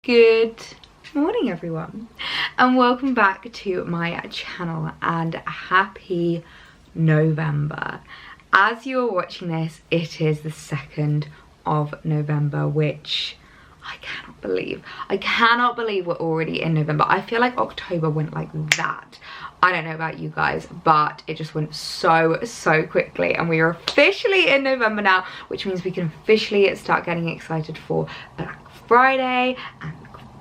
Good morning everyone and welcome back to my channel and happy November. As you're watching this, it is the 2nd of November, which I cannot believe. I cannot believe we're already in November. I feel like October went like that. I don't know about you guys, but it just went so quickly, and we are officially in November now, which means we can officially start getting excited for Black Friday and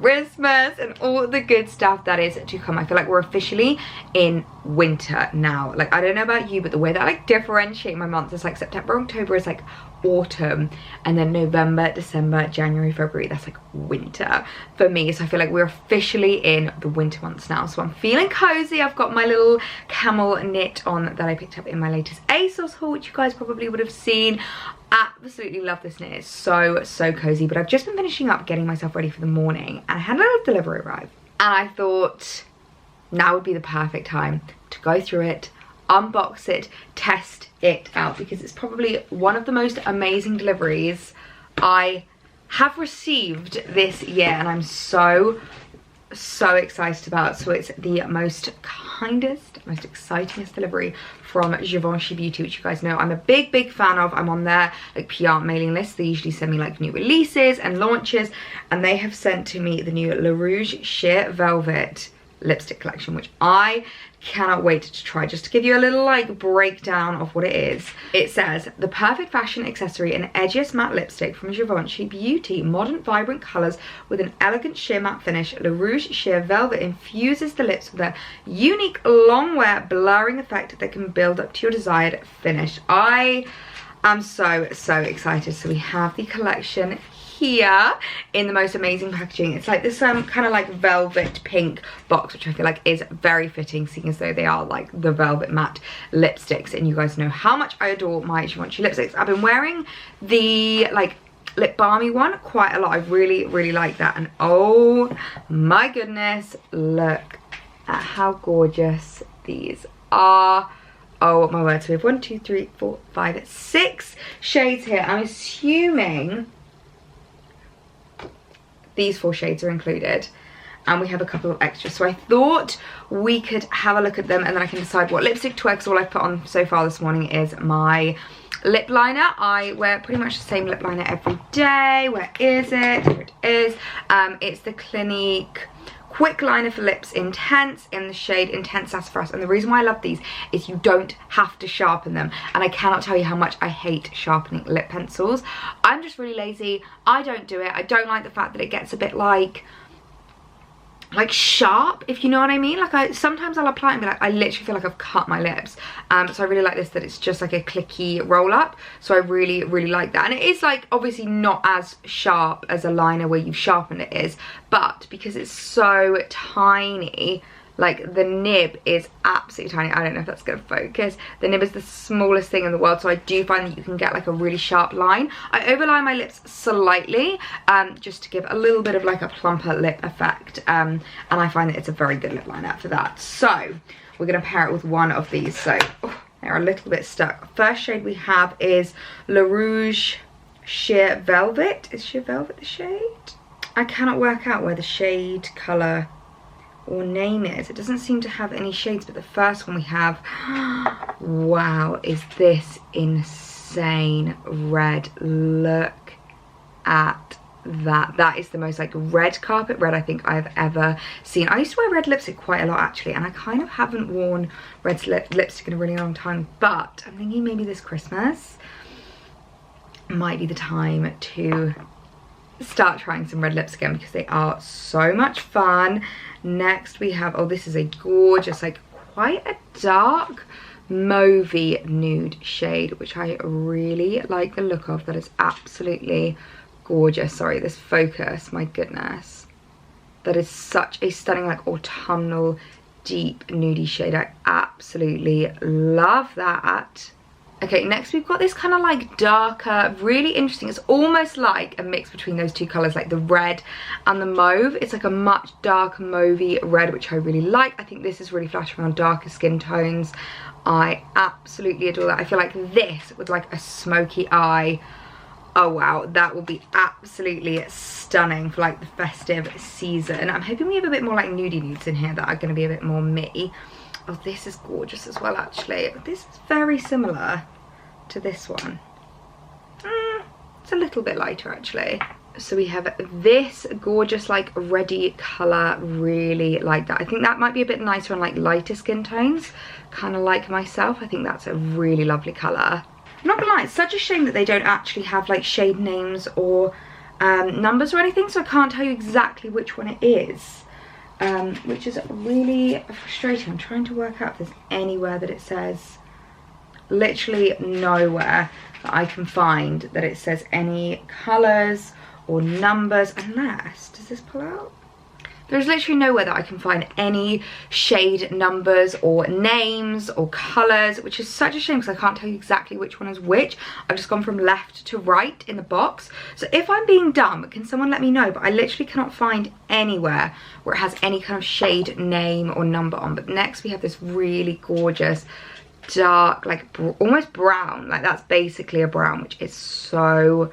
Christmas and all the good stuff that is to come. I feel like we're officially in winter now. Like, I don't know about you, but the way that I like differentiate my months is like September, October is like autumn, and then November, December, January, February, that's like winter for me. So I feel like we're officially in the winter months now, so I'm feeling cozy. I've got my little camel knit on that I picked up in my latest ASOS haul, which you guys probably would have seen. Absolutely love this knit. It's so cozy. But I've just been finishing up getting myself ready for the morning, and I had a little delivery arrive, and I thought now would be the perfect time to go through it, unbox it, test it out, because it's probably one of the most amazing deliveries I have received this year, and I'm so excited about. So it's the most kindest, most excitingest delivery from Givenchy Beauty, which you guys know I'm a big fan of. I'm on their like PR mailing list. They usually send me like new releases and launches, and they have sent to me the new Le Rouge Sheer Velvet lipstick collection, which I cannot wait to try. Just to give you a little like breakdown of what it is, it says the perfect fashion accessory, an edgiest matte lipstick from Givenchy Beauty, modern vibrant colors with an elegant sheer matte finish. Le Rouge Sheer Velvet infuses the lips with a unique long wear blurring effect that can build up to your desired finish. I am so excited. So we have the collection here in the most amazing packaging. It's like this kind of like velvet pink box, which I feel like is very fitting, seeing as though they are like the velvet matte lipsticks, and you guys know how much I adore my Givenchy lipsticks. I've been wearing the like lip balmy one quite a lot. I really like that, and oh my goodness, look at how gorgeous these are. Oh my word. So we have 1, 2, 3, 4, 5, 6 shades here. I'm assuming these 4 shades are included, and we have a couple of extras. So I thought we could have a look at them, and then I can decide what lipstick to wear, because all I've put on so far this morning is my lip liner. I wear pretty much the same lip liner every day. Where is it? Here it is. It's the Clinique Quick Liner for Lips Intense in the shade Intense Sassafras, and the reason why I love these is you don't have to sharpen them, and I cannot tell you how much I hate sharpening lip pencils. I'm just really lazy. I don't do it. I don't like the fact that it gets a bit like sharp, if you know what I mean. Like, sometimes I'll apply it and be like, I literally feel like I've cut my lips. So I really like this, that it's just like a clicky roll up. So I really like that, and it is like obviously not as sharp as a liner where you've sharpened it is, but because it's so tiny, like the nib is absolutely tiny. I don't know if that's gonna focus. The nib is the smallest thing in the world, so I do find that you can get like a really sharp line. I overline my lips slightly, just to give a little bit of like a plumper lip effect, and I find that it's a very good lip liner for that. So we're gonna pair it with one of these. So they're a little bit stuck. First shade we have is Le Rouge Sheer Velvet. Is Sheer Velvet the shade? I cannot work out where the shade color or name is. It doesn't seem to have any shades, but the first one we have, wow, is this insane red. Look at that. That is the most like red carpet red I think I've ever seen. I used to wear red lipstick quite a lot actually, and I kind of haven't worn red lipstick in a really long time, but I'm thinking maybe this Christmas might be the time to start trying some red lips again, because they are so much fun. Next we have, oh, this is a gorgeous, like quite a dark mauvey nude shade, which I really like the look of. That is absolutely gorgeous. Sorry, this focus, my goodness. That is such a stunning like autumnal deep nudie shade. I absolutely love that. Okay, next we've got this kind of like darker, really interesting. It's almost like a mix between those two colors, like the red and the mauve. It's like a much darker mauvey red, which I really like. I think this is really flattering on darker skin tones. I absolutely adore that. I feel like this with like a smoky eye Oh wow, that will be absolutely stunning for like the festive season. I'm hoping we have a bit more like nudie nudes in here that are going to be a bit more me. Oh, this is gorgeous as well actually. This is very similar to this one. It's a little bit lighter actually. So we have this gorgeous like reddy colour, really like that. I think that might be a bit nicer on like lighter skin tones, kind of like myself. I think that's a really lovely colour. I'm not gonna lie, it's such a shame that they don't actually have like shade names or numbers or anything, so I can't tell you exactly which one it is, which is really frustrating. I'm trying to work out if there's anywhere that it says, literally nowhere that I can find that it says any colours or numbers, unless, does this pull out? There's literally nowhere that I can find any shade numbers or names or colours, which is such a shame because I can't tell you exactly which one is which. I've just gone from left to right in the box. So if I'm being dumb, can someone let me know? But I literally cannot find anywhere where it has any kind of shade name or number on. But next we have this really gorgeous dark, like almost brown, like that's basically a brown, which is so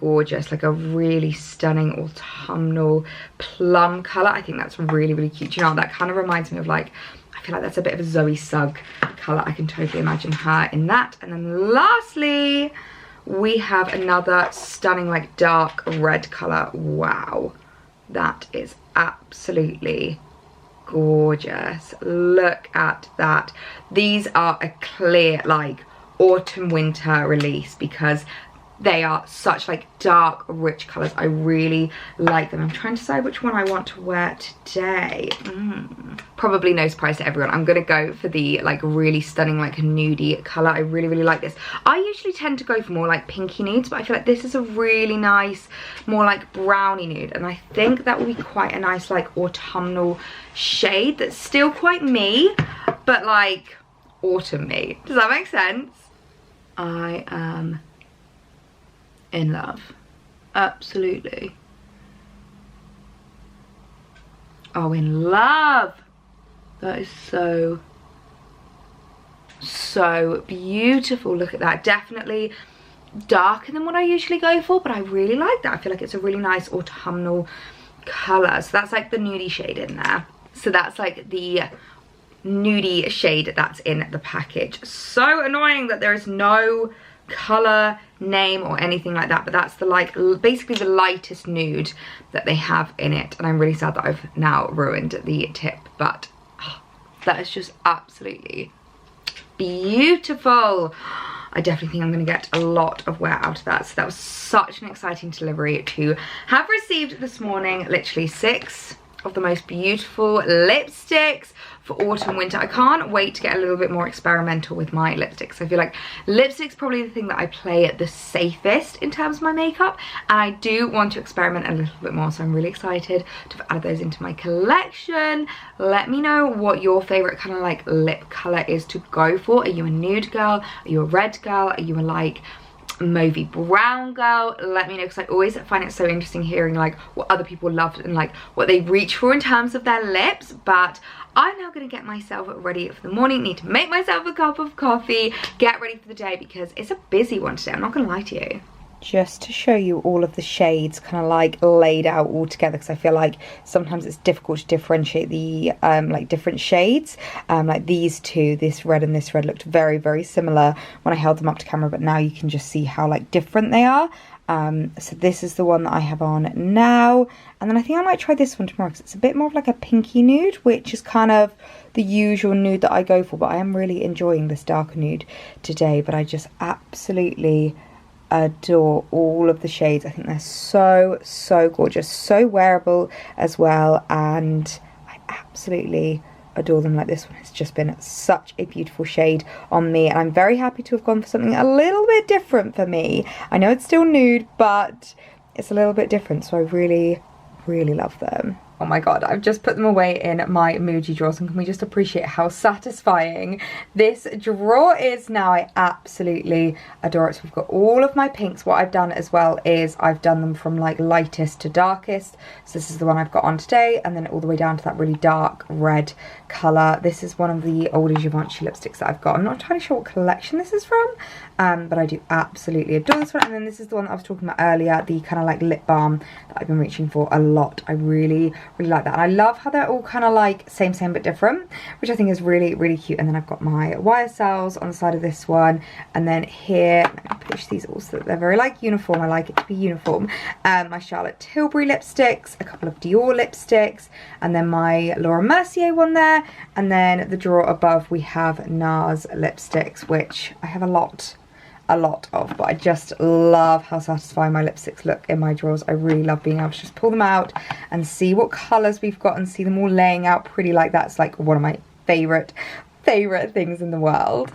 gorgeous, like a really stunning autumnal plum color. I think that's really cute. You know, that kind of reminds me of like, I feel like that's a bit of a Zoe Sugg color. I can totally imagine her in that. And then lastly we have another stunning like dark red color. Wow, that is absolutely gorgeous. Look at that. These are a clear like autumn winter release because they are such like dark rich colors. I really like them. I'm trying to decide which one I want to wear today. Probably no surprise to everyone, I'm gonna go for the like really stunning like nudie color. I really like this. I usually tend to go for more like pinky nudes, but I feel like this is a really nice more like brownie nude, and I think that will be quite a nice like autumnal shade that's still quite me, but like autumn me. Does that make sense? I am in love, absolutely. Oh, in love. That is so beautiful. Look at that. Definitely darker than what I usually go for, but I really like that. I feel like it's a really nice autumnal color. So that's like the nudie shade in there. So that's like the nudie shade that's in the package. So annoying that there is no color name or anything like that, but that's the like basically the lightest nude that they have in it, and I'm really sad that I've now ruined the tip, but that is just absolutely beautiful. I definitely think I'm going to get a lot of wear out of that. So that was such an exciting delivery to have received this morning. Literally 6 of the most beautiful lipsticks for autumn winter. I can't wait to get a little bit more experimental with my lipsticks. I feel like lipstick's probably the thing that I play the safest in terms of my makeup, and I do want to experiment a little bit more, so I'm really excited to have added those into my collection. Let me know what your favorite kind of like lip color is to go for. Are you a nude girl? Are you a red girl? Are you a like mauvey brown girl? Let me know, because I always find it so interesting hearing like what other people love and like what they reach for in terms of their lips. But I'm now going to get myself ready for the morning. Need to make myself a cup of coffee, get ready for the day, because it's a busy one today, I'm not going to lie to you. Just to show you all of the shades kind of like laid out all together, because I feel like sometimes it's difficult to differentiate the like different shades. Like these two, this red and this red, looked very similar when I held them up to camera, but now you can just see how like different they are. So this is the one that I have on now, and then I think I might try this one tomorrow because it's a bit more of like a pinky nude, which is kind of the usual nude that I go for, but I am really enjoying this darker nude today. But I just absolutely adore all of the shades. I think they're so gorgeous, so wearable as well, and I absolutely adore them. Like this one has just been such a beautiful shade on me, and I'm very happy to have gone for something a little bit different for me. I know it's still nude, but it's a little bit different, so I really love them. Oh my god, I've just put them away in my Muji drawers, and can we just appreciate how satisfying this drawer is now? I absolutely adore it. So we've got all of my pinks. What I've done as well is I've done them from like lightest to darkest. So this is the one I've got on today, and then all the way down to that really dark red colour. This is one of the older Givenchy lipsticks that I've got. I'm not entirely sure what collection this is from, but I do absolutely adore this one. And then this is the one that I was talking about earlier, the kind of like lip balm that I've been reaching for a lot. I really like that, and I love how they're all kind of like same but different, which I think is really cute. And then I've got my YSLs on the side of this one, and then here I push these all so that they're very like uniform. I like it to be uniform. My Charlotte Tilbury lipsticks, a couple of Dior lipsticks, and then my Laura Mercier one there, and then the drawer above we have NARS lipsticks, which I have a lot of, but I just love how satisfying my lipsticks look in my drawers. I really love being able to just pull them out and see what colours we've got and see them all laying out pretty like that. It's like one of my favourite things in the world.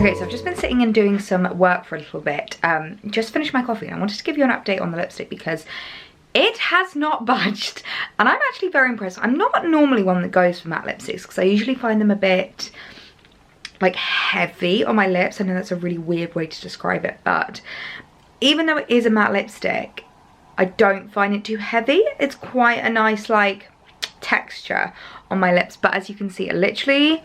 Okay, so I've just been sitting and doing some work for a little bit. Just finished my coffee, and I wanted to give you an update on the lipstick because it has not budged, and I'm actually very impressed. I'm not normally one that goes for matte lipsticks because I usually find them a bit like heavy on my lips. I know that's a really weird way to describe it, but even though it is a matte lipstick, I don't find it too heavy. It's quite a nice like texture on my lips, but as you can see, it literally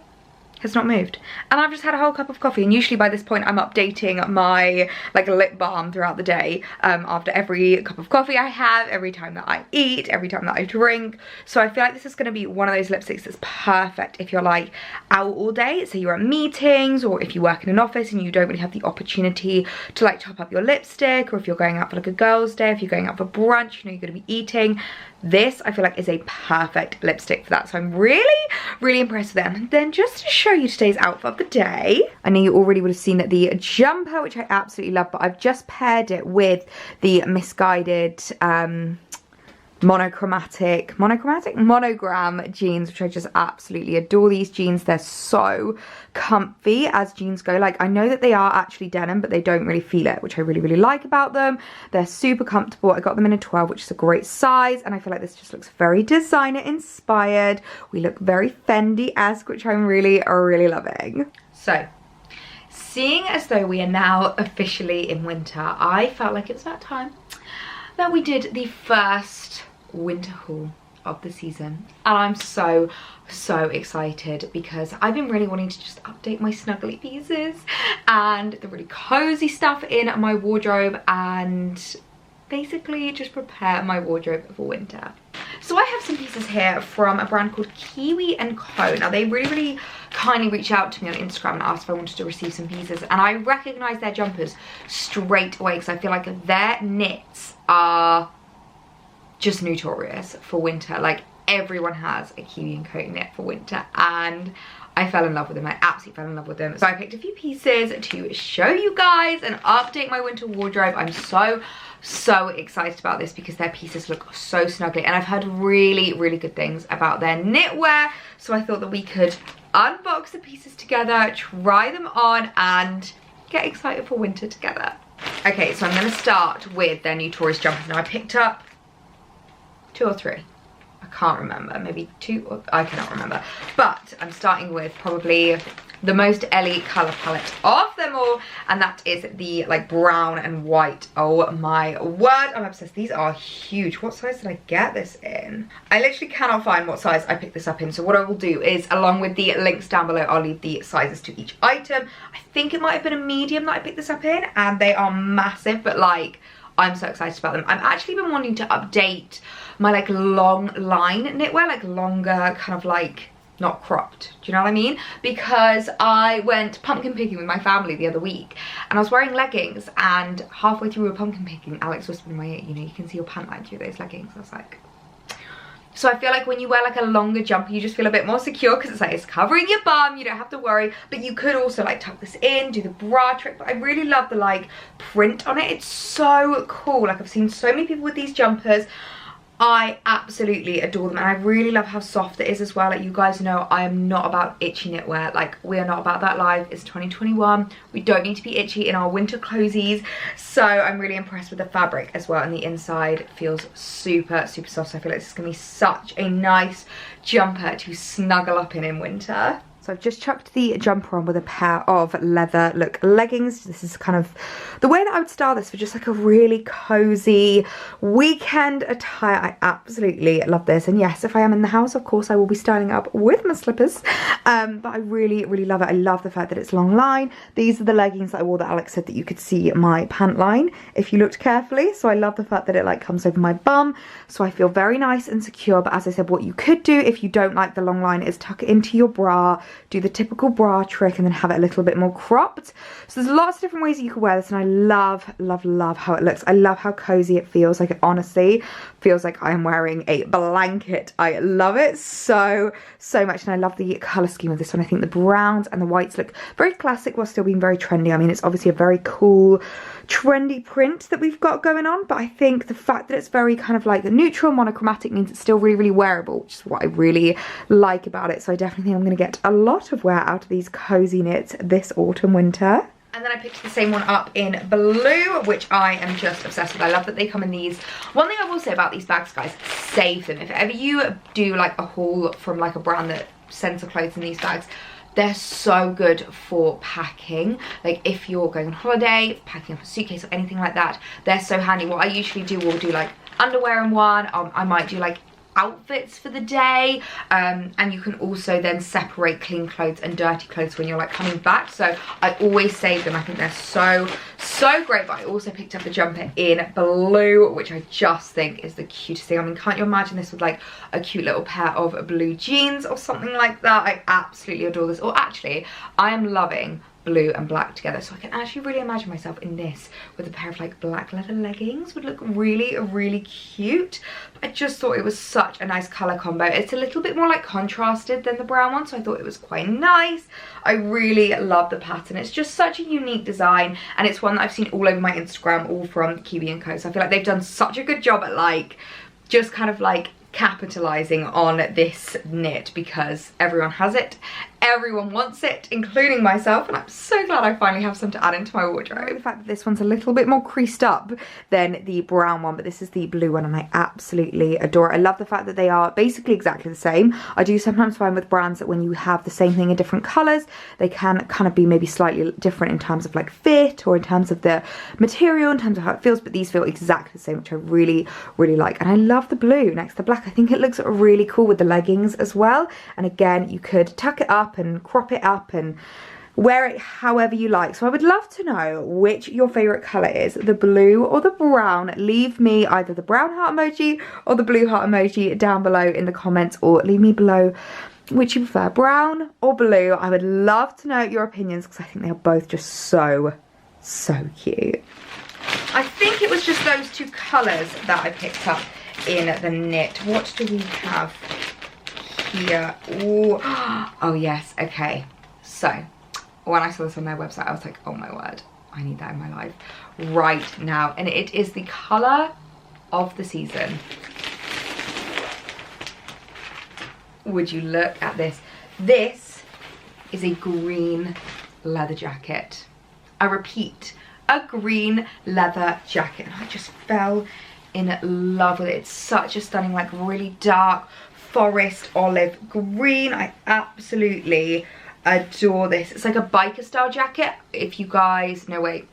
has not moved, and I've just had a whole cup of coffee. And usually by this point I'm updating my like lip balm throughout the day, after every cup of coffee I have, every time that I eat, every time that I drink. So I feel like this is going to be one of those lipsticks that's perfect if you're like out all day, so you're at meetings, or if you work in an office and you don't really have the opportunity to like top up your lipstick, or if you're going out for like a girls' day, if you're going out for brunch, you know, you're going to be eating. This I feel like is a perfect lipstick for that, so I'm really impressed with them. And then just to show you today's outfit of the day, I know you already would have seen the jumper, which I absolutely love, but I've just paired it with the Misguided monogram jeans, which I just absolutely adore. These jeans, they're so comfy as jeans go. Like, I know that they are actually denim, but they don't really feel it, which I really like about them. They're super comfortable. I got them in a 12, which is a great size, and I feel like this just looks very designer inspired. We look very Fendi-esque, which I'm really loving. So, seeing as though we are now officially in winter, I felt like it's about time that we did the first winter haul of the season, and I'm so excited because I've been really wanting to just update my snuggly pieces and the really cozy stuff in my wardrobe, and basically just prepare my wardrobe for winter. So I have some pieces here from a brand called Kiwi Co. Now they really kindly reached out to me on Instagram and asked if I wanted to receive some pieces, and I recognised their jumpers straight away because I feel like their knits are just notorious for winter. Like, everyone has a Kiwi Co knit for winter, and I fell in love with them. I absolutely fell in love with them. So I picked a few pieces to show you guys and update my winter wardrobe. I'm so excited about this because their pieces look so snuggly, and I've heard really good things about their knitwear, so I thought that we could unbox the pieces together, try them on, and get excited for winter together. Okay, so I'm going to start with their notorious jumpers. Now I picked up 2 or 3, I can't remember, maybe 2, or I cannot remember, but I'm starting with probably the most Ellie colour palette of them all, and that is the like brown and white. Oh my word, I'm obsessed. These are huge. What size did I get this in? I literally cannot find what size I picked this up in, so what I will do is, along with the links down below, I'll leave the sizes to each item. I think it might have been a medium that I picked this up in, and they are massive, but like, I'm so excited about them. I've actually been wanting to update my like long line knitwear, like longer kind of like not cropped. Do you know what I mean? Because I went pumpkin picking with my family the other week and I was wearing leggings, and halfway through we were pumpkin picking, Alex whispered in my ear, you know, you can see your pant line through those leggings. I was like, so I feel like when you wear like a longer jumper, you just feel a bit more secure because it's like it's covering your bum, you don't have to worry. But you could also like tuck this in, do the bra trick. But I really love the like print on it. It's so cool. Like I've seen so many people with these jumpers. I absolutely adore them, and I really love how soft it is as well. Like, you guys know I am not about itchy knitwear. Like, we are not about that live. It's 2021. We don't need to be itchy in our winter cozies. So I'm really impressed with the fabric as well, and the inside feels super, super soft. So I feel like this is gonna be such a nice jumper to snuggle up in winter. So I've just chucked the jumper on with a pair of leather look leggings. This is kind of the way that I would style this, for just like a really cozy weekend attire. I absolutely love this. And yes, if I am in the house, of course I will be styling up with my slippers. But I really, really love it. I love the fact that it's long line. These are the leggings that I wore that Alex said that you could see my pant line if you looked carefully. So I love the fact that it like comes over my bum. So I feel very nice and secure. But as I said, what you could do if you don't like the long line is tuck it into your bra, do the typical bra trick, and then have it a little bit more cropped. So there's lots of different ways that you could wear this, and I love, love, love how it looks. I love how cozy it feels. Like, it honestly feels like I am wearing a blanket. I love it so, so much, and I love the colour scheme of this one. I think the browns and the whites look very classic while still being very trendy. I mean, it's obviously a very cool, trendy print that we've got going on, but I think the fact that it's very kind of like the neutral monochromatic means it's still really, really wearable, which is what I really like about it. So I definitely think I'm going to get a lot of wear out of these cozy knits this autumn winter. And then I picked the same one up in blue, which I am just obsessed with. I love that they come in these. One thing I will say about these bags, guys, save them. If ever you do like a haul from like a brand that sends the clothes in these bags, they're so good for packing. Like, if you're going on holiday, packing up a suitcase or anything like that, they're so handy. What I usually do, will do like underwear in one. I might do like outfits for the day, and you can also then separate clean clothes and dirty clothes when you're like coming back. So I always save them. I think they're so, so great. But I also picked up a jumper in blue, which I just think is the cutest thing. I mean, can't you imagine this with like a cute little pair of blue jeans or something like that? I absolutely adore this. Or actually, I am loving blue and black together, so I can actually really imagine myself in this with a pair of like black leather leggings. Would look really, really cute. But I just thought it was such a nice color combo. It's a little bit more like contrasted than the brown one, so I thought it was quite nice. I really love the pattern. It's just such a unique design, and it's one that I've seen all over my Instagram, all from Kiwi Co. So I feel like they've done such a good job at like just kind of like capitalizing on this knit, because everyone has it, everyone wants it, including myself, and I'm so glad I finally have some to add into my wardrobe. The fact that this one's a little bit more creased up than the brown one, but this is the blue one, and I absolutely adore it. I love the fact that they are basically exactly the same. I do sometimes find with brands that when you have the same thing in different colors, they can kind of be maybe slightly different in terms of like fit, or in terms of the material, in terms of how it feels, but these feel exactly the same, which I really, really like. And I love the blue next to the black. I think it looks really cool with the leggings as well. And again, you could tuck it up and crop it up and wear it however you like. So I would love to know which your favorite color is, the blue or the brown. Leave me either the brown heart emoji or the blue heart emoji down below in the comments, or leave me below which you prefer, brown or blue. I would love to know your opinions, because I think they are both just so, so cute. I think it was just those two colors that I picked up in the knit. What do we have here? Ooh. Oh yes, okay. So when I saw this on their website, I was like, oh my word, I need that in my life right now. And it is the color of the season. Would you look at this? This is a green leather jacket. I repeat, a green leather jacket. And I just fell in love with it. It's such a stunning, like really dark forest olive green. I absolutely adore this. It's like a biker style jacket. If you guys know, wait,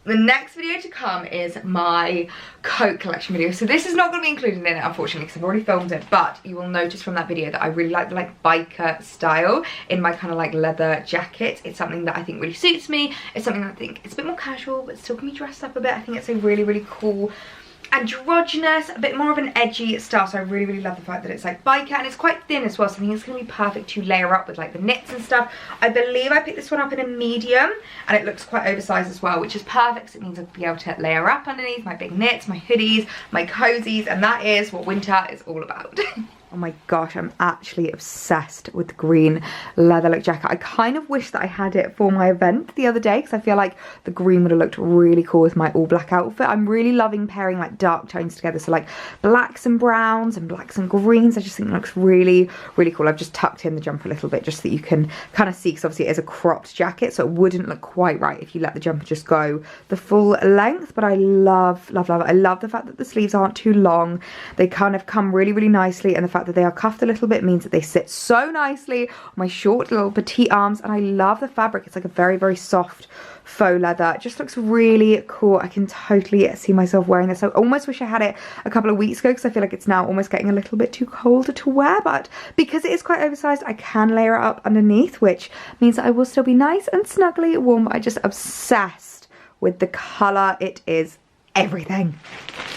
the next video to come is my coat collection video. So this is not going to be included in it, unfortunately, because I've already filmed it. But you will notice from that video that I really like the like biker style in my kind of like leather jacket. It's something that I think really suits me. It's something that I think it's a bit more casual, but still can be dressed up a bit. I think it's a really, really cool androgynous, a bit more of an edgy style. So I really, really love the fact that it's like biker, and it's quite thin as well. So I think it's going to be perfect to layer up with like the knits and stuff. I believe I picked this one up in a medium, and it looks quite oversized as well, which is perfect because it means I'll be able to layer up underneath my big knits, my hoodies, my cozies, and that is what winter is all about. Oh my gosh, I'm actually obsessed with the green leather look jacket. I kind of wish that I had it for my event the other day because I feel like the green would have looked really cool with my all black outfit. I'm really loving pairing like dark tones together, so like blacks and browns and blacks and greens. I just think it looks really, really cool. I've just tucked in the jumper a little bit just so that you can kind of see, because obviously it is a cropped jacket, so it wouldn't look quite right if you let the jumper just go the full length. But I love, love, love it. I love the fact that the sleeves aren't too long. They kind of come really, really nicely, and the fact that they are cuffed a little bit means that they sit so nicely on my short little petite arms. And I love the fabric. It's like a very, very soft faux leather. It just looks really cool. I can totally see myself wearing this. I almost wish I had it a couple of weeks ago because I feel like it's now almost getting a little bit too cold to wear, but because it is quite oversized, I can layer it up underneath, which means that I will still be nice and snuggly warm. I'm just obsessed with the colour. It is everything.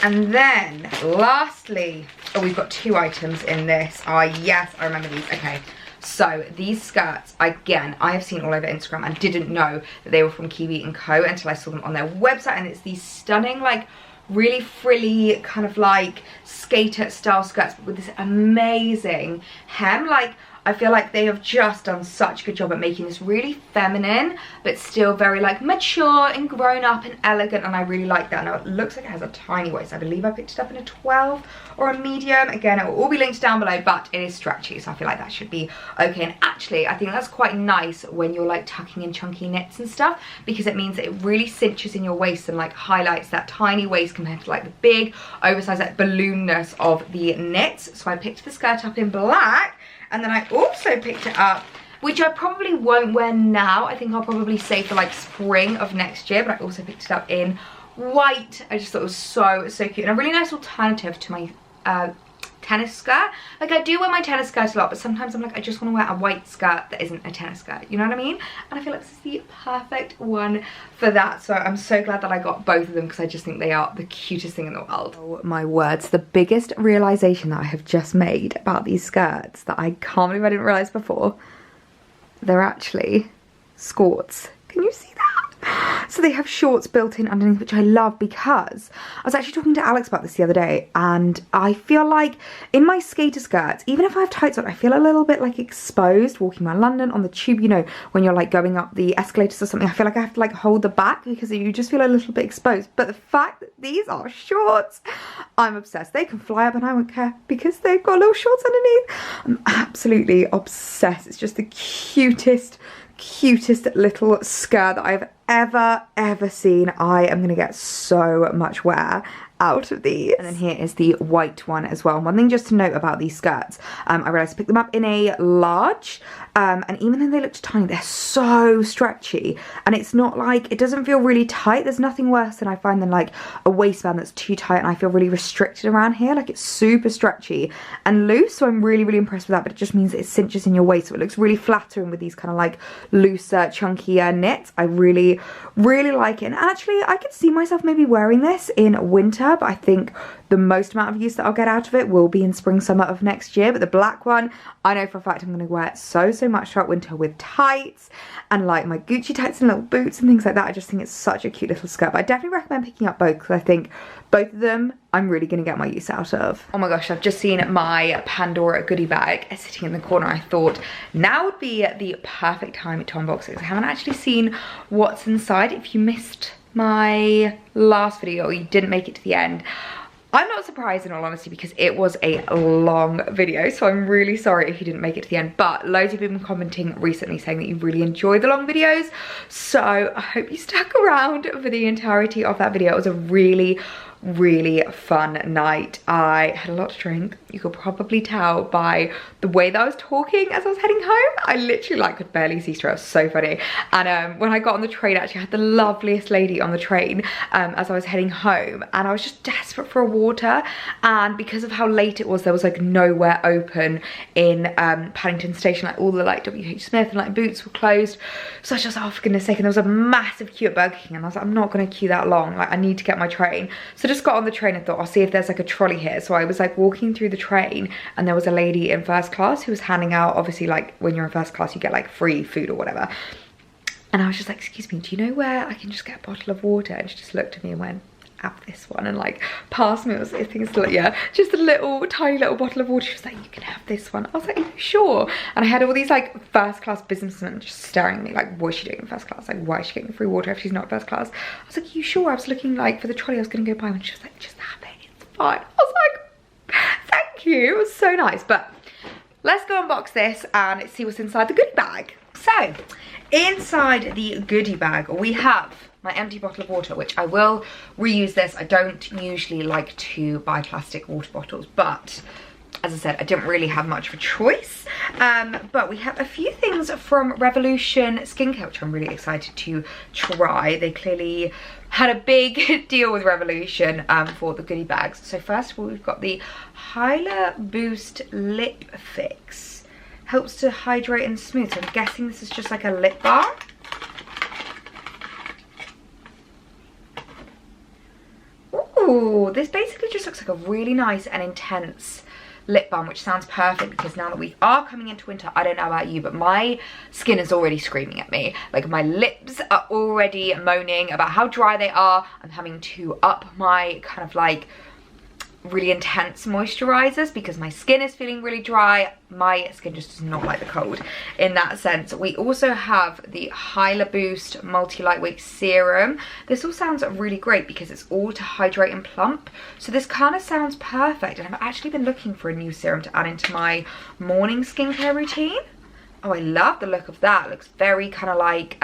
And then lastly, oh, we've got 2 items in this. Yes, I remember these. Okay, so these skirts, again, I have seen all over Instagram and didn't know that they were from Kiwi Co until I saw them on their website. And it's these stunning, like really frilly kind of like skater style skirts, but with this amazing hem. Like, I feel like they have just done such a good job at making this really feminine, but still very like mature and grown up and elegant, and I really like that. Now it looks like it has a tiny waist. I believe I picked it up in a 12 or a medium. Again, it will all be linked down below, but it is stretchy, so I feel like that should be okay. And actually, I think that's quite nice when you're like tucking in chunky knits and stuff, because it means that it really cinches in your waist and like highlights that tiny waist compared to like the big oversized like balloonness of the knits. So I picked the skirt up in black. And then I also picked it up, which I probably won't wear now. I think I'll probably save for like spring of next year. But I also picked it up in white. I just thought it was so, so cute. And a really nice alternative to my tennis skirt. Like, I do wear my tennis skirt a lot, but sometimes I'm like, I just want to wear a white skirt that isn't a tennis skirt. You know what I mean? And I feel like this is the perfect one for that. So I'm so glad that I got both of them because I just think they are the cutest thing in the world. Oh my words, the biggest realization that I have just made about these skirts that I can't believe I didn't realize before, they're actually skirts. Can you see that? So they have shorts built in underneath, which I love, because I was actually talking to Alex about this the other day, and I feel like in my skater skirts, even if I have tights on, I feel a little bit like exposed walking around London on the tube, you know, when you're like going up the escalators or something. I feel like I have to like hold the back because you just feel a little bit exposed. But the fact that these are shorts, I'm obsessed. They can fly up and I won't care because they've got little shorts underneath. I'm absolutely obsessed. It's just the cutest little skirt that I've ever seen. I am gonna get so much wear out of these. And then here is the white one as well. One thing just to note about these skirts, I realized I picked them up in a large, and even though they looked tiny, they're so stretchy, and it's not like, it doesn't feel really tight. There's nothing worse than I find than like a waistband that's too tight and I feel really restricted around here. Like, it's super stretchy and loose, so I'm really impressed with that. But it just means that it cinches in your waist, so it looks really flattering with these kind of like looser, chunkier knits. I really like it, and actually I could see myself maybe wearing this in winter, but I think the most amount of use that I'll get out of it will be in spring, summer of next year. But the black one, I know for a fact I'm going to wear it so much throughout winter with tights and like my Gucci tights and little boots and things like that. I just think it's such a cute little skirt. But I definitely recommend picking up both because I think both of them I'm really going to get my use out of. Oh my gosh, I've just seen my Pandora goodie bag sitting in the corner. I thought now would be the perfect time to unbox it. I haven't actually seen what's inside. If you missed my last video or you didn't make it to the end, I'm not surprised in all honesty because it was a long video, so I'm really sorry if you didn't make it to the end. But loads of people have been commenting recently saying that you really enjoy the long videos, so I hope you stuck around for the entirety of that video. It was a really fun night. I had a lot to drink. You could probably tell by the way that I was talking as I was heading home. I literally like could barely see straight. It was so funny. And when I got on the train, actually I had the loveliest lady on the train as I was heading home, and I was just desperate for a water, and because of how late it was, there was like nowhere open in Paddington Station. Like all the like WH Smith and like Boots were closed, so I was just like, oh for goodness sake. And there was a massive queue at Burger King, and I was like, I'm not gonna queue that long, like I need to get my train. So I just got on the train and thought, I'll see if there's like a trolley here. So I was like walking through the train, and there was a lady in first class who was handing out, obviously like when you're in first class you get like free food or whatever. And I was just like, excuse me, do you know where I can just get a bottle of water? And she just looked at me and went, have this one, and like passed me. I think it's like, yeah, just a little tiny little bottle of water. She was like, you can have this one. I was like, are you sure? And I had all these like first class businessmen just staring at me like, what is she doing in first class? Like, why is she getting free water if she's not first class? I was like, are you sure? I was looking like for the trolley I was gonna go buy one. She was like, just have it, it's fine. I was like, thank you. It was so nice. But let's go unbox this and see what's inside the goodie bag. So inside the goodie bag we have my empty bottle of water, which I will reuse this. I don't usually like to buy plastic water bottles, but as I said, I didn't really have much of a choice. But we have a few things from Revolution Skincare, which I'm really excited to try. They clearly had a big deal with Revolution for the goodie bags. So first of all, we've got the Hyla Boost Lip Fix. Helps to hydrate and smooth. So I'm guessing this is just like a lip balm. Ooh, this basically just looks like a really nice and intense lip balm, which sounds perfect because now that we are coming into winter, I don't know about you, but my skin is already screaming at me. Like, my lips are already moaning about how dry they are. I'm having to up my kind of like really intense moisturizers because my skin is feeling really dry. My skin just does not like the cold in that sense. We also have the Hyla Boost Multi Lightweight Serum. This all sounds really great because it's all to hydrate and plump. So this kind of sounds perfect, and I've actually been looking for a new serum to add into my morning skincare routine. Oh, I love the look of that. It looks very kind of like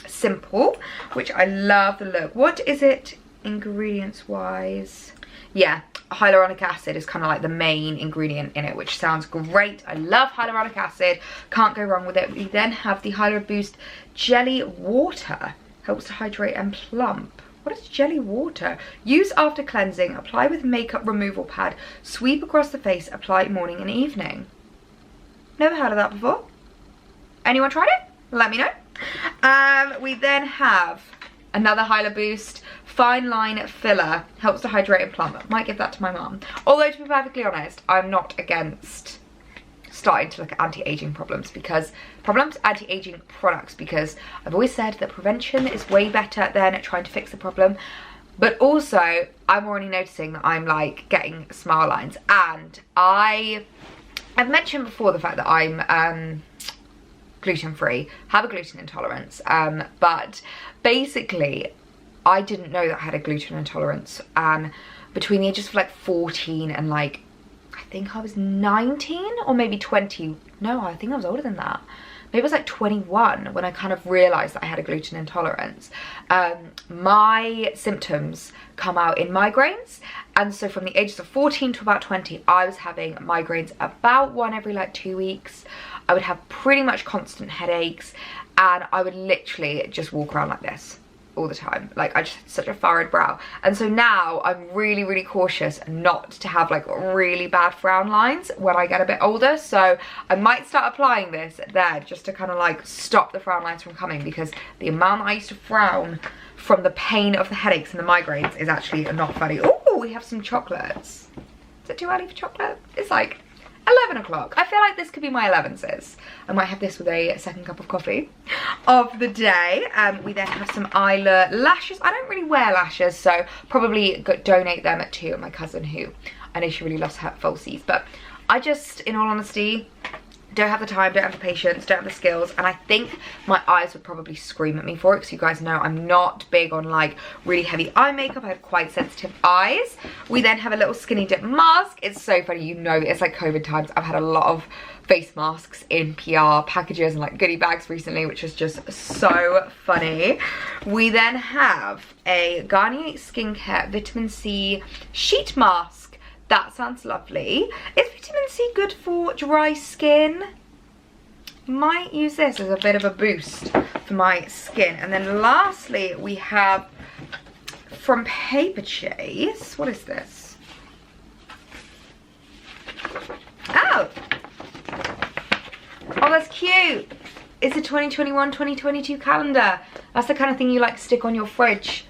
simple, which I love the look. What is it ingredients wise? Yeah, hyaluronic acid is kind of like the main ingredient in it, which sounds great. I love hyaluronic acid, can't go wrong with it. We then have the Hyla Boost Jelly Water, helps to hydrate and plump. What is jelly water? Use after cleansing, apply with makeup removal pad, sweep across the face, apply morning and evening. Never heard of that before. Anyone tried it? Let me know. We then have another Hyla Boost Fine Line Filler, helps to hydrate and plump. Might give that to my mum. Although, to be perfectly honest, I'm not against starting to look at anti-aging anti-aging products, because I've always said that prevention is way better than trying to fix the problem. But also, I'm already noticing that I'm like getting smile lines, and I've mentioned before the fact that I'm gluten-free, have a gluten intolerance, but basically I didn't know that I had a gluten intolerance, and between the ages of like 14 and like, I think I was 19 or maybe 20, no, I think I was older than that. Maybe it was like 21 when I kind of realised that I had a gluten intolerance. My symptoms come out in migraines, and so from the ages of 14 to about 20, I was having migraines about one every like 2 weeks. I would have pretty much constant headaches, and I would literally just walk around like this all the time. Like, I just had such a furrowed brow, and so now I'm really cautious not to have like really bad frown lines when I get a bit older. So I might start applying this there just to kind of like stop the frown lines from coming, because the amount that I used to frown from the pain of the headaches and the migraines is actually not funny. Oh, we have some chocolates. Is it too early for chocolate? It's like 11 o'clock. I feel like this could be my 11s. I might have this with a second cup of coffee of the day. We then have some Isla lashes. I don't really wear lashes, so probably donate them to my cousin, who I know she really loves her falsies. But I just, in all honesty, don't have the time, don't have the patience, don't have the skills, and I think my eyes would probably scream at me for it, because you guys know I'm not big on like really heavy eye makeup. I have quite sensitive eyes. We then have a little skinny dip mask. It's so funny, you know, it's like COVID times. I've had a lot of face masks in PR packages and like goodie bags recently, which is just so funny. We then have a Garnier Skincare Vitamin C Sheet Mask. That sounds lovely. Is vitamin C good for dry skin? Might use this as a bit of a boost for my skin. And then lastly, we have from Paper Chase. What is this? Oh! Oh, that's cute. It's a 2021-2022 calendar. That's the kind of thing you like stick on your fridge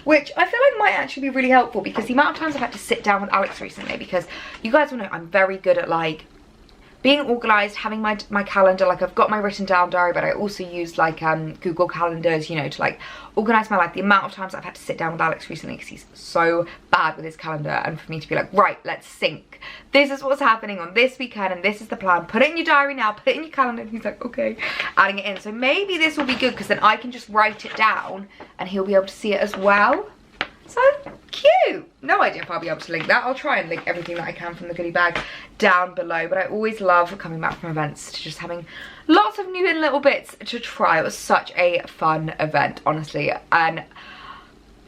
which I feel like might actually be really helpful because the amount of times I've had to sit down with Alex recently, because you guys will know I'm very good at like being organised, having my calendar, like I've got my written down diary, but I also use like Google calendars, you know, to like organise my life. The amount of times I've had to sit down with Alex recently because he's so bad with his calendar, and for me to be like, right, let's sync. This is what's happening on this weekend and this is the plan. Put it in your diary now, put it in your calendar. And he's like, okay, adding it in. So maybe this will be good because then I can just write it down and he'll be able to see it as well. So cute. No idea if I'll be able to link that. I'll try and link everything that I can from the goodie bag down below. But I always love coming back from events to just having lots of new little bits to try. It was such a fun event, honestly. And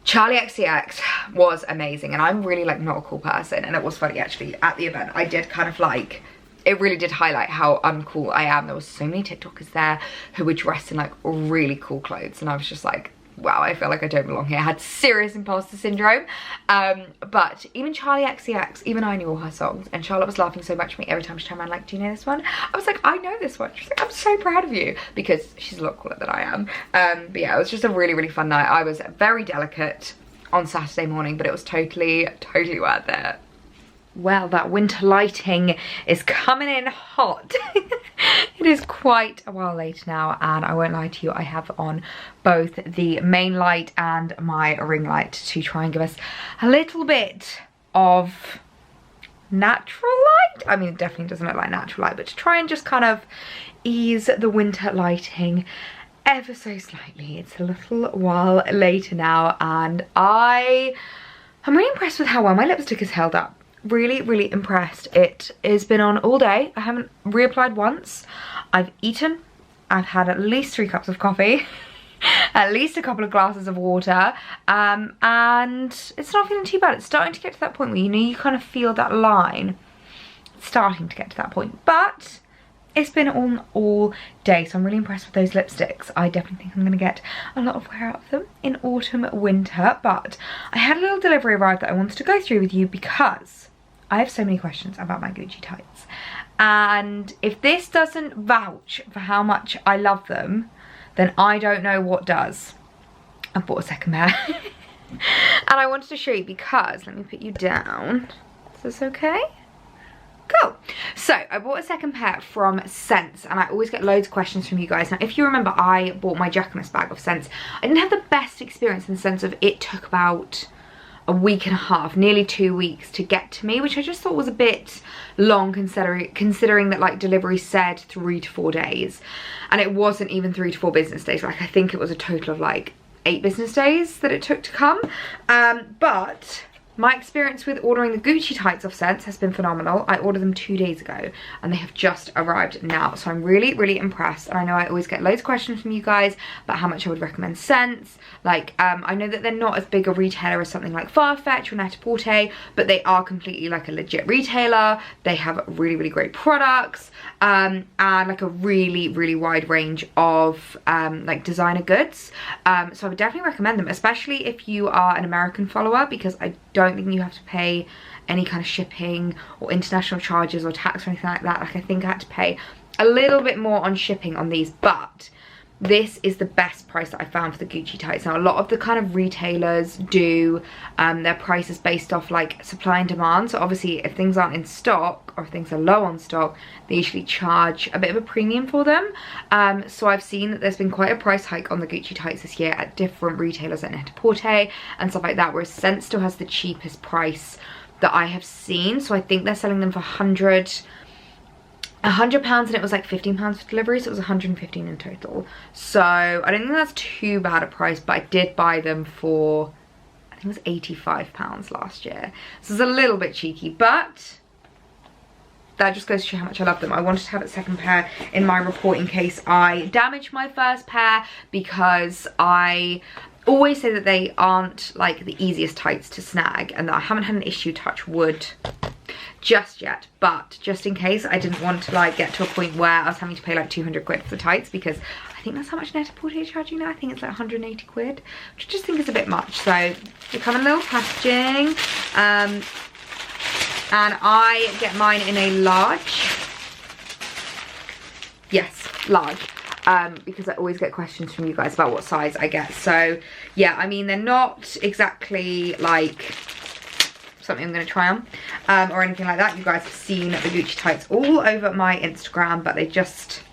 Charlie XCX was amazing. And I'm really like not a cool person. And it was funny actually at the event. I did kind of like, it really did highlight how uncool I am. There was so many TikTokers there who were dressed in like really cool clothes. And I was just like, wow, I feel like I don't belong here. I had serious imposter syndrome. But even Charlie XCX, even I knew all her songs, and Charlotte was laughing so much at me every time she turned around like, do you know this one? I was like, I know this one. She's like, I'm so proud of you, because she's a lot cooler than I am. But yeah, it was just a really, really fun night. I was very delicate on Saturday morning, but it was totally worth it. Well, that winter lighting is coming in hot. It is quite a while later now, and I won't lie to you, I have on both the main light and my ring light to try and give us a little bit of natural light. I mean, it definitely doesn't look like natural light, but to try and just kind of ease the winter lighting ever so slightly. It's a little while later now, and I'm really impressed with how well my lipstick has held up. Really impressed. It has been on all day. I haven't reapplied once. I've eaten. I've had at least 3 cups of coffee, at least a couple of glasses of water, and it's not feeling too bad. It's starting to get to that point where, you know, you kind of feel that line. It's starting to get to that point, but it's been on all day, so I'm really impressed with those lipsticks. I definitely think I'm going to get a lot of wear out of them in autumn, winter, but I had a little delivery arrive that I wanted to go through with you because I have so many questions about my Gucci tights, and if this doesn't vouch for how much I love them, then I don't know what does. I bought a second pair and I wanted to show you because, let me put you down. Is this okay? Cool. So I bought a second pair from Sense, and I always get loads of questions from you guys. Now, if you remember, I bought my Jacquemus bag of Sense. I didn't have the best experience in the sense of it took about a week and a half, nearly 2 weeks to get to me, which I just thought was a bit long considering that like delivery said 3 to 4 days, and it wasn't even 3 to 4 business days. Like I think it was a total of like 8 business days that it took to come. But my experience with ordering the Gucci tights off Sense has been phenomenal. I ordered them 2 days ago and they have just arrived now. So I'm really impressed. And I know I always get loads of questions from you guys about how much I would recommend Sense. Like, I know that they're not as big a retailer as something like Farfetch or Net-a-Porter, but they are completely like a legit retailer. They have really great products, and like a really wide range of like designer goods. So I would definitely recommend them, especially if you are an American follower, because I don't think you have to pay any kind of shipping or international charges or tax or anything like that. Like I think I had to pay a little bit more on shipping on these, but this is the best price that I found for the Gucci tights. Now, a lot of the kind of retailers do their prices based off like supply and demand. So obviously if things aren't in stock or if things are low on stock, they usually charge a bit of a premium for them. So I've seen that there's been quite a price hike on the Gucci tights this year at different retailers at Net-a-Porter and stuff like that, whereas Sense still has the cheapest price that I have seen. So I think they're selling them for £100, and it was like £15 for delivery, so it was 115 in total. So I don't think that's too bad a price, but I did buy them for, I think it was £85 last year. So it's a little bit cheeky, but that just goes to show how much I love them. I wanted to have a second pair in my report in case I damaged my first pair, because I always say that they aren't like the easiest tights to snag, and that I haven't had an issue, touch wood, just yet. But just in case, I didn't want to like get to a point where I was having to pay like 200 quid for the tights, because I think that's how much Net-a-Porter is charging now. I think it's like 180 quid, which I just think is a bit much. So they come in a little packaging, and I get mine in a large. Yes, large. because I always get questions from you guys about what size I get. So yeah, I mean, they're not exactly like something I'm going to try on or anything like that. You guys have seen the Gucci tights all over my Instagram, but they just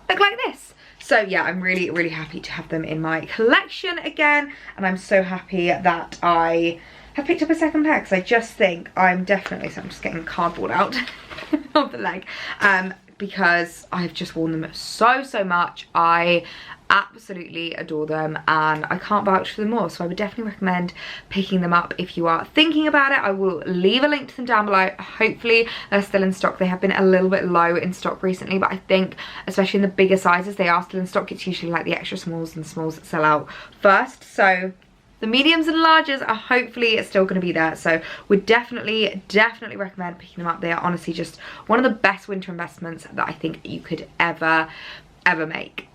look like this. So yeah, I'm really, really happy to have them in my collection again, and I'm so happy that I have picked up a second pair, because I just think I'm definitely, so I'm just getting cardboard out of the leg, because I've just worn them so much. I absolutely adore them and I can't vouch for them more, so I would definitely recommend picking them up if you are thinking about it. I will leave a link to them down below. Hopefully they're still in stock. They have been a little bit low in stock recently, but I think especially in the bigger sizes they are still in stock. It's usually like the extra smalls and smalls that sell out first, so the mediums and larges are hopefully still going to be there, so would definitely recommend picking them up. They are honestly just one of the best winter investments that I think you could ever make.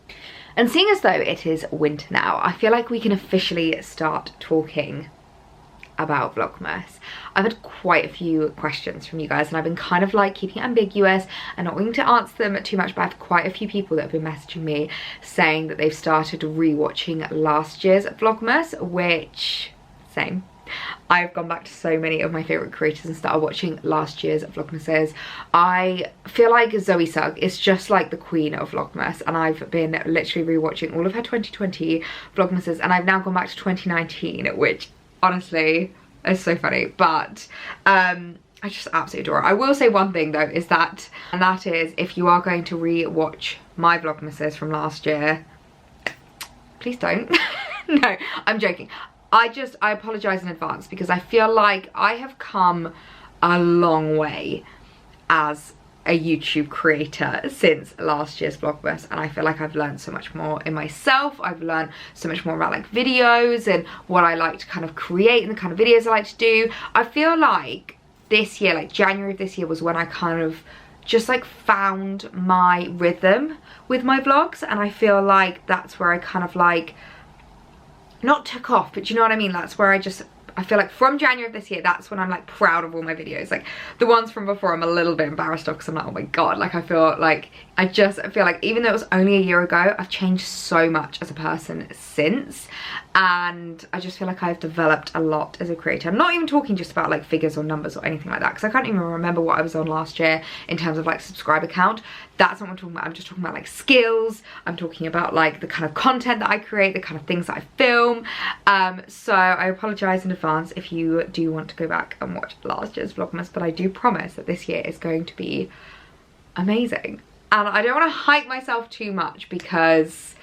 And seeing as though it is winter now, I feel like we can officially start talking about Vlogmas. I've had quite a few questions from you guys, and I've been kind of like keeping it ambiguous and not wanting to answer them too much, but I have quite a few people that have been messaging me saying that they've started rewatching last year's Vlogmas, which, same. I've gone back to so many of my favourite creators and started watching last year's Vlogmases. I feel like Zoe Sugg is just like the queen of Vlogmas, and I've been literally rewatching all of her 2020 Vlogmases, and I've now gone back to 2019, which honestly is so funny, but I just absolutely adore it. I will say one thing though, is that, and that is, if you are going to re-watch my Vlogmases from last year, please don't. No, I'm joking. I apologise in advance, because I feel like I have come a long way as a YouTube creator since last year's Vlogmas, and I feel like I've learned so much more in myself. I've learned so much more about like videos and what I like to kind of create and the kind of videos I like to do. I feel like this year, like January of this year, was when I kind of just like found my rhythm with my vlogs, and I feel like that's where I kind of like not took off, but you know what I mean. That's where I feel like from January of this year, that's when I'm like proud of all my videos. Like the ones from before, I'm a little bit embarrassed of, because I'm like, oh my god, like I feel like even though it was only a year ago, I've changed so much as a person since, and I just feel like I've developed a lot as a creator. I'm not even talking just about like figures or numbers or anything like that, because I can't even remember what I was on last year in terms of like subscriber count. That's not what I'm talking about. I'm just talking about like skills. I'm talking about like the kind of content that I create, the kind of things that I film. So I apologise in advance if you do want to go back and watch last year's Vlogmas, but I do promise that this year is going to be amazing. And I don't want to hype myself too much, because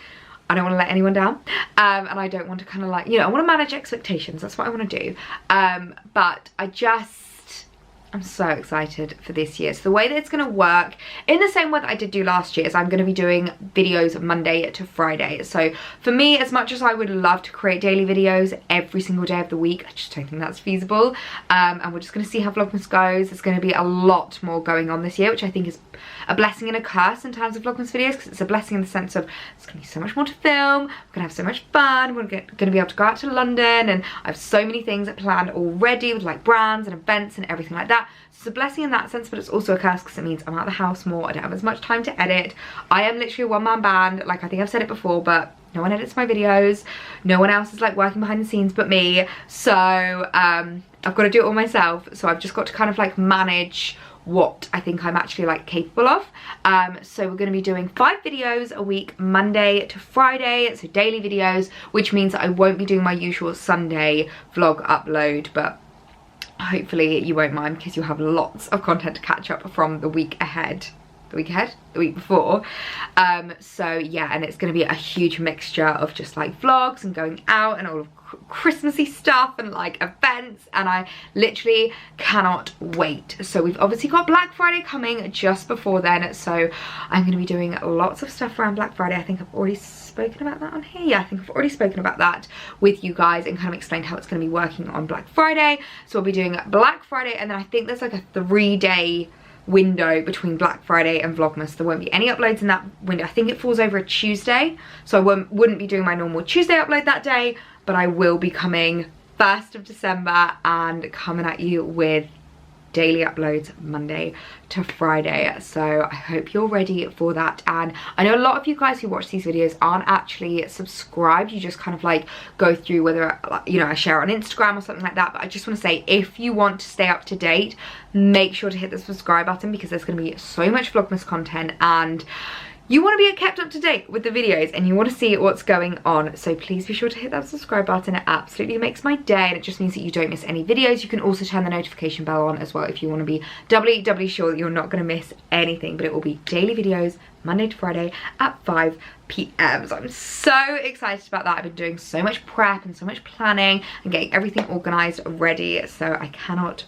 I don't want to let anyone down, and I don't want to kind of like, you know, I want to manage expectations. That's what I want to do. But I'm so excited for this year. So the way that it's going to work, in the same way that I did do last year, is I'm going to be doing videos Monday to Friday. So for me, as much as I would love to create daily videos every single day of the week, I just don't think that's feasible. And we're just going to see how Vlogmas goes. There's going to be a lot more going on this year, which I think is a blessing and a curse in terms of Vlogmas videos, because it's a blessing in the sense of there's going to be so much more to film, we're going to have so much fun, we're going to be able to go out to London, and I have so many things planned already with like brands and events and everything like that. So it's a blessing in that sense, but it's also a curse because it means I'm out of the house more, I don't have as much time to edit. I am literally a one-man band, like I think I've said it before, but no one edits my videos, no one else is like working behind the scenes but me, so I've got to do it all myself. So I've just got to kind of like manage what I think I'm actually like capable of. So we're going to be doing 5 videos a week, Monday to Friday, so daily videos, which means that I won't be doing my usual Sunday vlog upload, but hopefully you won't mind, because you'll have lots of content to catch up from the week ahead. The week before. So yeah, and it's going to be a huge mixture of just like vlogs and going out and all of Christmassy stuff and like events, and I literally cannot wait. So we've obviously got Black Friday coming just before then, so I'm going to be doing lots of stuff around Black Friday. I think I've already spoken about that on here. Yeah, I think I've already spoken about that with you guys and kind of explained how it's going to be working on Black Friday. So we'll be doing Black Friday, and then I think there's like a 3-day window between Black Friday and Vlogmas. There won't be any uploads in that window. I think it falls over a Tuesday, so I wouldn't be doing my normal Tuesday upload that day, but I will be coming 1st of December and coming at you with daily uploads Monday to Friday, so I hope you're ready for that. And I know a lot of you guys who watch these videos aren't actually subscribed. You just kind of like go through whether, you know, I share on Instagram or something like that. But I just want to say, if you want to stay up to date, make sure to hit the subscribe button, because there's going to be so much Vlogmas content and you want to be kept up to date with the videos and you want to see what's going on. So please be sure to hit that subscribe button. It absolutely makes my day, and it just means that you don't miss any videos. You can also turn the notification bell on as well if you want to be doubly sure that you're not going to miss anything. But it will be daily videos Monday to Friday at 5 p.m. So I'm so excited about that. I've been doing so much prep and so much planning and getting everything organized ready, so I cannot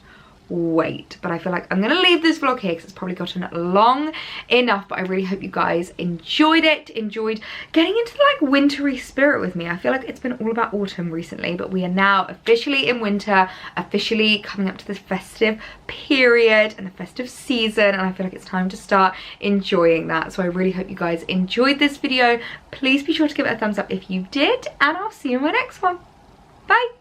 wait. But I feel like I'm gonna leave this vlog here because it's probably gotten long enough. But I really hope you guys enjoyed it, enjoyed getting into the like wintry spirit with me. I feel like it's been all about autumn recently, but we are now officially in winter, officially coming up to this festive period and the festive season, and I feel like it's time to start enjoying that. So I really hope you guys enjoyed this video. Please be sure to give it a thumbs up if you did, and I'll see you in my next one. Bye.